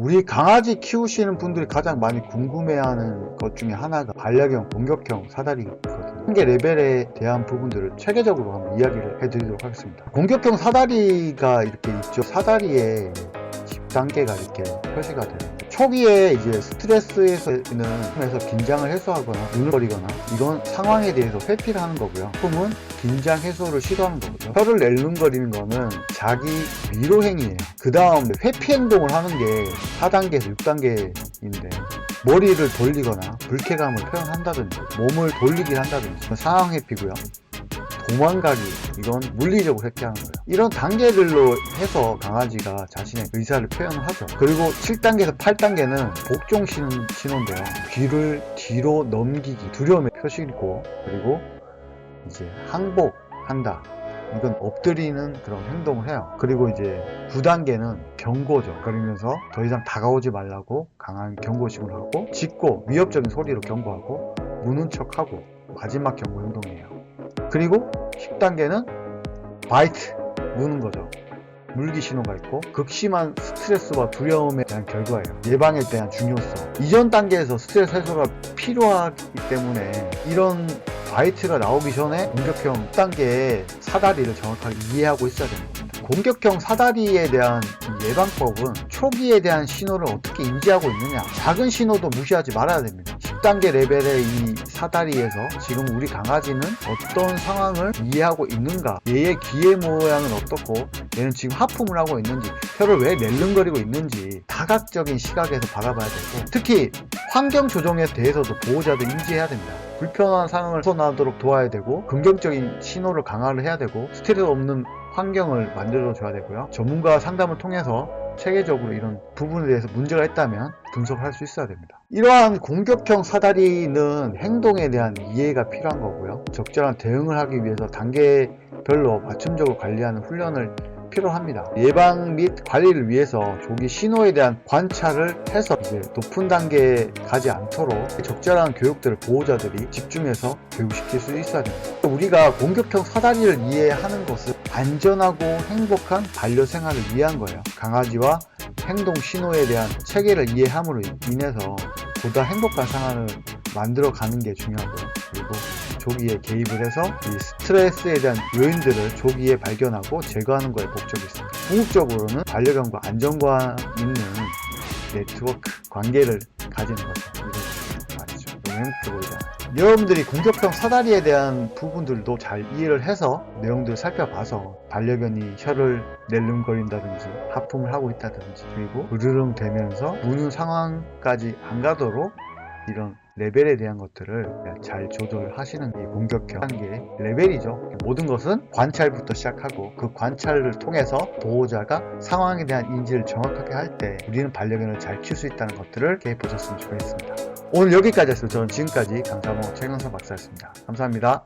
우리 강아지 키우시는 분들이 가장 많이 궁금해하는 것 중에 하나가 반려견, 공격형 사다리거든요. 한계 레벨에 대한 부분들을 체계적으로 한번 이야기를 해드리도록 하겠습니다. 공격형 사다리가 이렇게 있죠. 사다리에 10단계가 이렇게 표시가 돼요. 초기에 이제 스트레스에서 긴장을 해소하거나 누르거리거나 이건 상황에 대해서 회피를 하는 거고요. 품은 긴장 해소를 시도하는 거고요. 혀를 낼름거리는 거는 자기 위로 행위예요. 그 다음 회피 행동을 하는 게 4단계에서 6단계인데 머리를 돌리거나 불쾌감을 표현한다든지 몸을 돌리기 한다든지 상황 회피고요. 도망가기, 이건 물리적으로 회피하는 거예요. 이런 단계들로 해서 강아지가 자신의 의사를 표현을 하죠. 그리고 7단계에서 8단계는 복종 신호인데요. 귀를 뒤로 넘기기, 두려움의 표시고, 그리고 이제 항복한다. 이건 엎드리는 그런 행동을 해요. 그리고 이제 9단계는 경고죠. 그러면서 더 이상 다가오지 말라고 강한 경고식을 하고, 짖고 위협적인 소리로 경고하고, 무는 척하고, 마지막 경고 행동이에요. 그리고 10단계는 바이트, 무는 거죠. 물기 신호가 있고 극심한 스트레스와 두려움에 대한 결과예요. 예방에 대한 중요성. 이전 단계에서 스트레스 해소가 필요하기 때문에 이런 바이트가 나오기 전에 공격형 10단계의 사다리를 정확하게 이해하고 있어야 되는 겁니다. 공격형 사다리에 대한 예방법은 초기에 대한 신호를 어떻게 인지하고 있느냐, 작은 신호도 무시하지 말아야 됩니다. 10단계 레벨의 이 사다리에서 지금 우리 강아지는 어떤 상황을 이해하고 있는가, 얘의 귀의 모양은 어떻고 얘는 지금 하품을 하고 있는지, 혀를 왜 낼름거리고 있는지 다각적인 시각에서 바라봐야 되고, 특히 환경 조정에 대해서도 보호자들 인지해야 됩니다. 불편한 상황을 벗어나도록 도와야 되고, 긍정적인 신호를 강화를 해야 되고, 스트레스 없는 환경을 만들어 줘야 되고요. 전문가 상담을 통해서 체계적으로 이런 부분에 대해서 문제가 있다면 분석을 할 수 있어야 됩니다. 이러한 공격형 사다리는 행동에 대한 이해가 필요한 거고요. 적절한 대응을 하기 위해서 단계별로 맞춤적으로 관리하는 훈련을 필요합니다. 예방 및 관리를 위해서 조기 신호에 대한 관찰을 해서 이제 높은 단계에 가지 않도록 적절한 교육들을 보호자들이 집중해서 교육시킬 수 있어야 됩니다. 우리가 공격형 사다리를 이해하는 것은 안전하고 행복한 반려생활을 위한 거예요. 강아지와 행동 신호에 대한 체계를 이해함으로 인해서 보다 행복한 상황을 만들어가는 게 중요하고요. 그리고 조기에 개입을 해서 이 스트레스에 대한 요인들을 조기에 발견하고 제거하는 거에 목적이 있습니다. 궁극적으로는 반려견과 안정감 있는 네트워크, 관계를 가지는 거죠. 이런 말이죠. 너무 행복해보이잖아요. 여러분들이 공격형 사다리에 대한 부분들도 잘 이해를 해서 내용들을 살펴봐서 반려견이 혀를 낼름거린다든지 하품을 하고 있다든지 그리고 으르렁 대면서 무는 상황까지 안 가도록 이런 레벨에 대한 것들을 잘 조절을 하시는 게 공격형 단계 레벨이죠. 모든 것은 관찰부터 시작하고 그 관찰을 통해서 보호자가 상황에 대한 인지를 정확하게 할 때 우리는 반려견을 잘 키울 수 있다는 것들을 이렇게 보셨으면 좋겠습니다. 오늘 여기까지 했습니다. 저는 지금까지 강사모 최강사 박사였습니다. 감사합니다.